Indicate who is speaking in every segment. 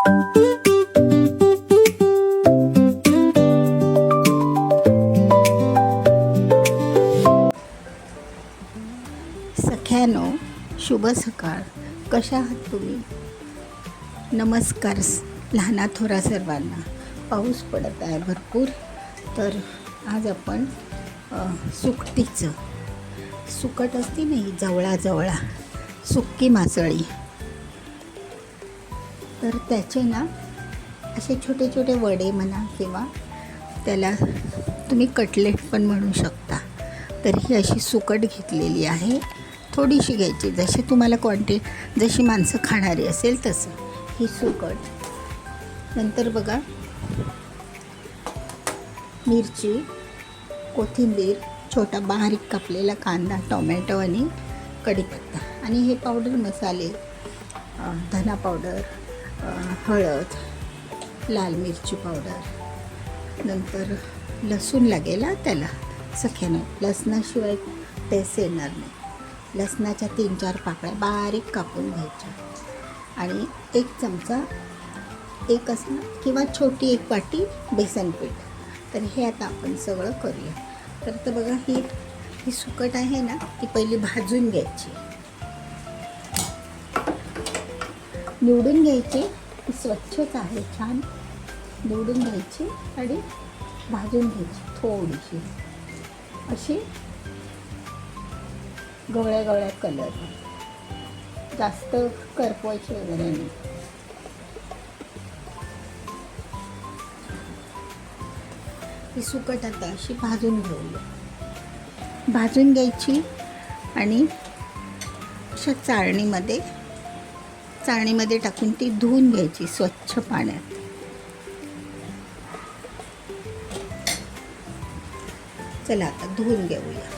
Speaker 1: सख्यानो, शुभ सकाळ. कशा आहात तुम्ही? नमस्कार लहाना थोरा सर्वांना. पाऊस पडत आहे भरपूर. तर आज आपण सुकट असते नाही, जवळा सुक्की मासळी, तर त्याचे ना असे छोटे छोटे वडे म्हणा किंवा त्याला तुम्ही कटलेट पण म्हणू शकता. तर ही अशी सुकट घेतलेली आहे. थोडीशी घ्यायची, जशी तुम्हाला जशी माणसं खाणारी असेल तसं ही सुकट. नंतर बघा, मिरची, कोथिंबीर, छोटा बारीक कापलेला कांदा, टोमॅटो आणि कढीपत्ता. आणि हे पावडर मसाले, धना पावडर, हळद, लाल मिरची पावडर. नंतर लसूण लागेल त्याला सख्यानं. लसणाशिवाय टेस्ट येणार नाही. लसणाच्या 3-4 पाकळ्या बारीक कापून घ्यायच्या आणि 1 चमचा, एक असं किंवा छोटी 1 वाटी बेसन पीठ. तर हे आता आपण सगळं करूया. तर बघा, ही सुकट आहे ना, ती पहिली भाजून घ्यायची, निवडून घ्यायची. ती स्वच्छच आहे, छान निवडून घ्यायची आणि भाजून घ्यायची थोडीशी अशी गवळ्या कलर, जास्त करपवायची वगैरे नाही. ही सुकट आता अशी भाजून घ्यायची आणि अशा चाळणीमध्ये टाकून ती धुवून घ्यायची स्वच्छ पाण्यात. चला आता धुवून घेऊया.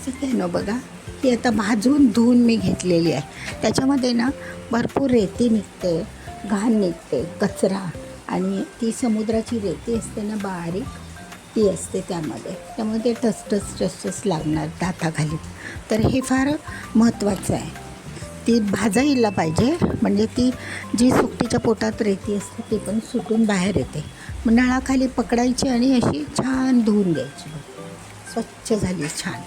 Speaker 1: सगळ्यांना बघा, ही आता भाजून धुवून मी घेतलेली आहे. त्याच्यामध्ये ना भरपूर रेती निघते, घाण निघते, कचरा, आणि ती समुद्राची रेती असते ना बारीक, ती असते त्यामध्ये. त्यामुळे ते टसटस लागणार दाताखाली. तर हे फार महत्त्वाचं आहे. ती भाजायला पाहिजे, म्हणजे ती जी सुकटीच्या पोटात रेती असते ती पण सुटून बाहेर येते. मग नळाखाली पकडायची आणि अशी छान धुवून घ्यायची. स्वच्छ झाली छान.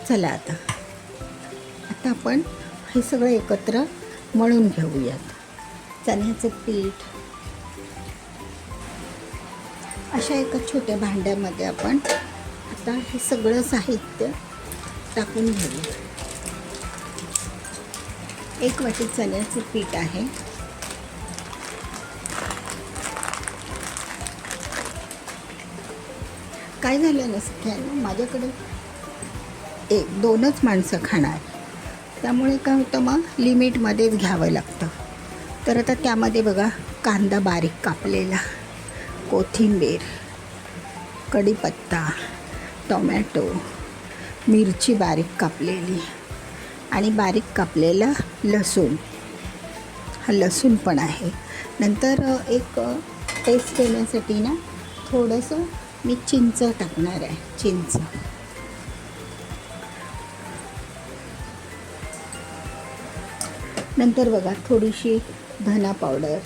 Speaker 1: चला आता आपण हे सगळं एकत्र मळून घेऊयात. चण्याचं पीठ अशा एका छोट्या भांड्यामध्ये आपण आता हे सगळं साहित्य टाकून घेऊया. 1 वाटी चण्याचं पीठ आहे. काय झालं नसतं, माझ्याकडे 1-2च माणसं खाणार, त्यामुळे काय होतं, मग लिमिटमध्येच घ्यावं लागतं. तर आता त्यामध्ये बघा, कांदा बारीक कापलेला, कोथिंबीर, कढीपत्ता, टोमॅटो, मिरची बारीक कापलेली आणि बारीक कापलेला लसूण. हा लसूण पण आहे. नंतर एक टेस्ट येण्यासाठी ना थोडंसं मी चिंच टाकणार आहे, चिंच. नंतर बघा, थोडीशी धना पावडर,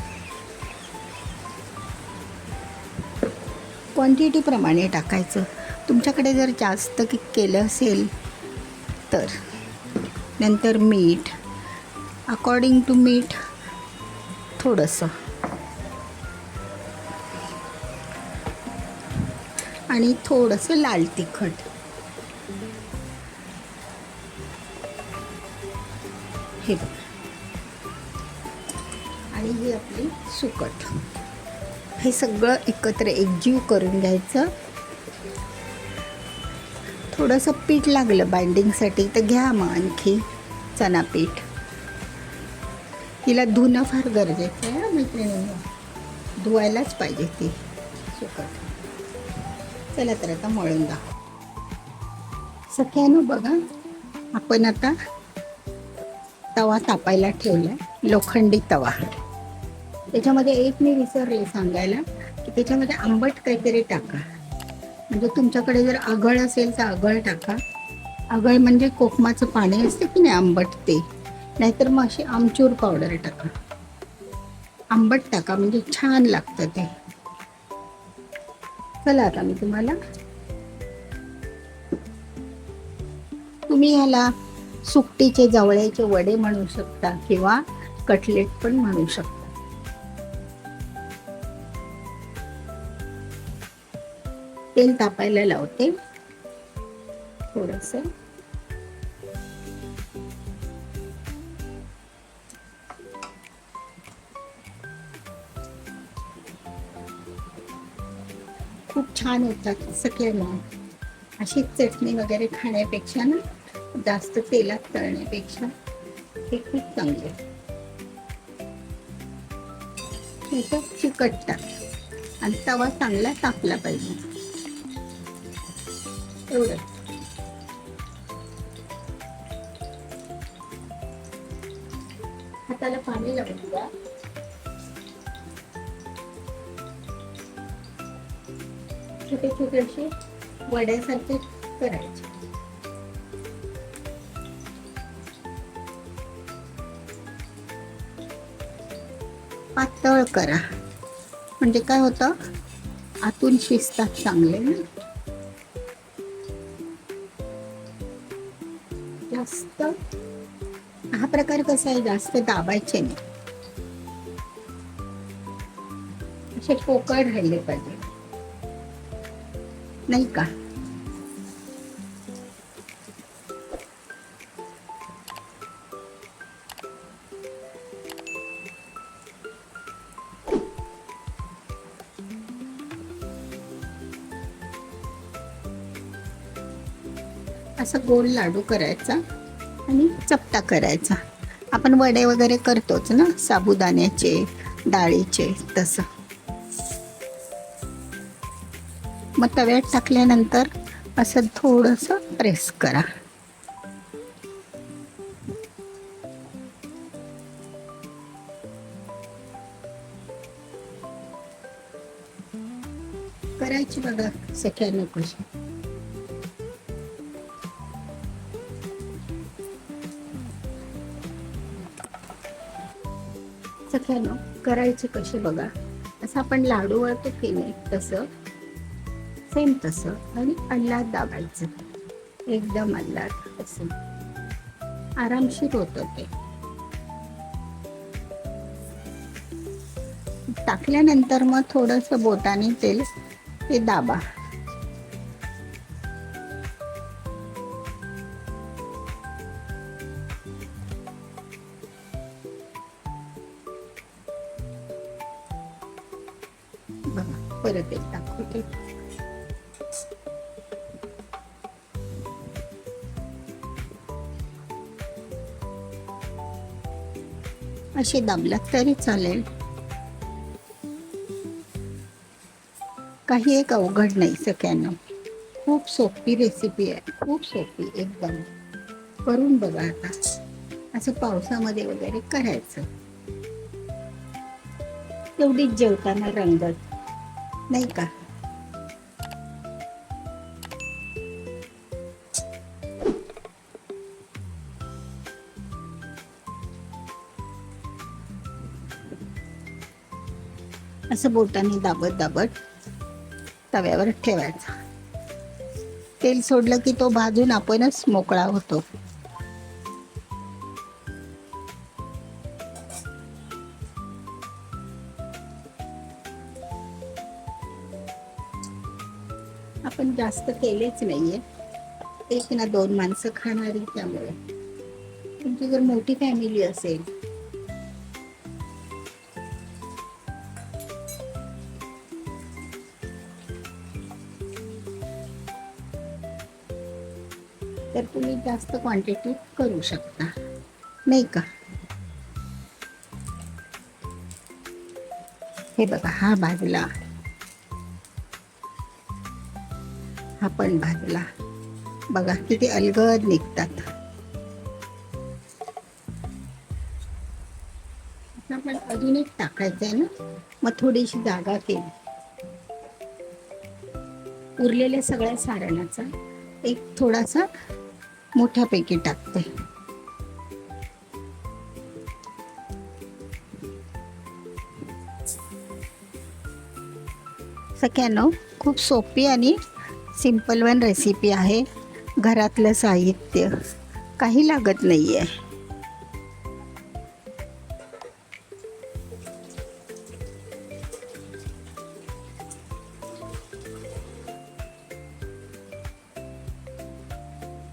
Speaker 1: क्वांटिटीप्रमाणे टाकायचं. तुमच्याकडे जर जास्त केलं असेल तर. नंतर मीठ, अकॉर्डिंग टू मीठ थोडंसं, आणि थोडंसं लाल तिखट. हे बघा, आणि ही आपली सुकट. हे सगळं एकत्र एकजीव करून घ्यायचं. थोडंसं पीठ लागलं बाइंडिंगसाठी तर घ्या मग आणखी चना पीठ. हिला धुणं फार गरजेचं आहे ना मैत्रिणींना, धुवायलाच पाहिजे ती सुकट. चला तर आता मळून दाखव. सख्यानं बघा, आपण आता तवा तापायला ठेवला, लोखंडी तवा. त्याच्यामध्ये एक मी विसरले सांगायला, की त्याच्यामध्ये आंबट काहीतरी टाका. म्हणजे तुमच्याकडे जर आगळ असेल तर आगळ टाका. आगळ म्हणजे कोकमाचं पाणी असते की नाही आंबट, ते. नाहीतर मग अशी आमचूर पावडर टाका. आंबट टाका म्हणजे छान लागतं ते. चला आता मी तुम्हाला, तुम्ही ह्याला सुकटीचे जवळ्याचे वडे म्हणू शकता किंवा कटलेट पण म्हणू शकता. तेल तापायला लावते थोडंसं. खूप छान होतात सगळ्यांना. अशी चटणी वगैरे खाण्यापेक्षा ना, जास्त तेलात तळण्यापेक्षा हे खूप चांगले. हे चिकटतात आणि तवा चांगला तापला पाहिजे एवढं. हाताला पाणी लावून द्या. छोटे छोटे असे वड्यासारखे करायचे. पातळ करा म्हणजे काय होतं, आतून शिजतात चांगले ना. जास्त हा प्रकार कसा आहे, जास्त दाबायचे नाही, असे पोकळ राहिले पाहिजे नाही का. असं गोल लाडू करायचा आणि चपटा करायचा. आपण वडे वगैरे करतोच ना, साबुदाण्याचे, डाळीचे, तसं. मग तव्यात टाकल्यानंतर असं थोडंसं प्रेस करा. करायची बघा सगळ्यांना कशी. सगळ्यांना करायचे कसे बघा. असं आपण लाडू वळतो की नाही, तसं सेम तसं. आणि अल्लाद दाबायचं, एकदम अल्लाद. असं आरामशीर होतं ते. टाकल्यानंतर मग थोडंसं बोटाने तेल ते दाबा. बघा परत एक दाखवते. असे दाबलात तरी चालेल, काही एक अवघड नाही सगळ्यांना. खूप सोपी रेसिपी आहे, खूप सोपी एकदम. करून बघा आता. असं पावसामध्ये वगैरे करायचं, तेवढीच जेवताना रंगत नाही का. असं बोटाने दाबत दाबत तव्यावर ठेवायचा. तेल सोडलं की तो भाजून आपणच मोकळा होतो. आपण जास्त केलेच नाहीये, 1 ना 2 माणसं खाणारी, त्यामुळे. तुमची जर मोठी फॅमिली असेल तर तुम्ही जास्त क्वांटिटी करू शकता नाही का. हे बघा, हा भाजला, हा पण भाजला. बघा किती अलगद निघतात. आपण अजून एक टाकायचं आहे ना, मग थोडीशी जागा केली. उरलेल्या सगळ्या सारणाचा एक थोडासा मोठ्यापैकी टाकते. सगळ्यांनो खूप सोपी आणि सिंपल वन रेसिपी आहे. घरातलं साहित्य काही लागत नाही आहे.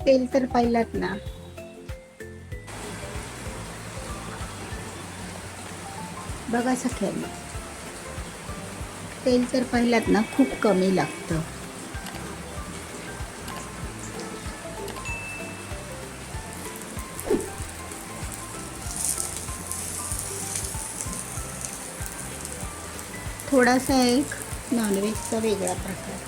Speaker 1: तेल तर पाहिलात ना, बघा सगळ्यांना, तेल तर पाहिलात ना खूप कमी लागतं. थोडासा एक नॉनव्हेजचा वेगळा प्रकार.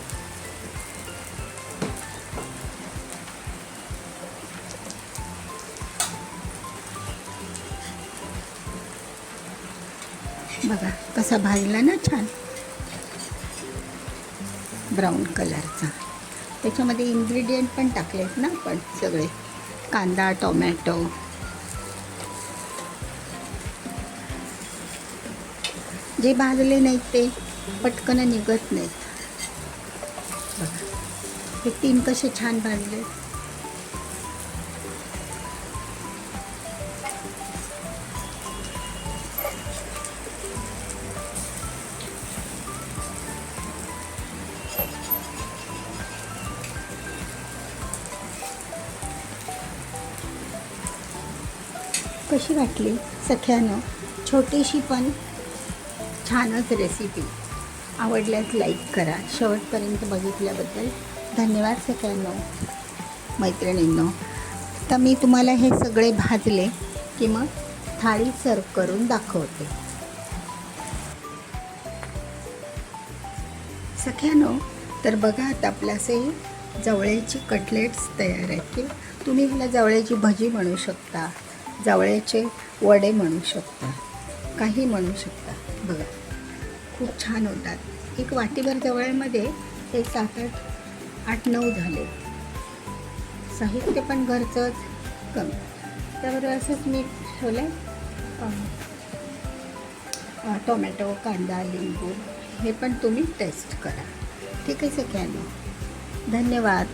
Speaker 1: बघा कसा भाजला ना छान ब्राऊन कलरचा. त्याच्यामध्ये इन्ग्रेडियंट पण टाकलेत ना आपण सगळे, कांदा, टोमॅटो. जे भाजले नाहीत ते पटकन निघत नाहीत. बघा हे 3 कसे छान भाजले. कशी वाटली सख्यानं? छोटीशी पण छानच रेसिपी. आवडल्यास लाईक करा. शेवटपर्यंत बघितल्याबद्दल धन्यवाद सगळ्यांनो, मैत्रिणींनो. तर मी तुम्हाला हे सगळे भाजले की मग थाळी सर्व करून दाखवते. सख्यानो तर बघा आता आपल्या असे जवळ्याची कटलेट्स तयार आहेत. की तुम्ही ह्याला जवळ्याची भजी म्हणू शकता, जवळ्याचे वडे म्हणू शकता, काही म्हणू शकता. बघा खूप छान होतात. एक वाटीभर जवळ्यामध्ये हे 7-8-9 झाले. साहित्य पण घरचंच कमी. त्याबरोबर असंच मी ठेवलं टोमॅटो, कांदा, लिंबू. हे पण तुम्ही टेस्ट करा. ठीक आहे सगळ्यांना, धन्यवाद.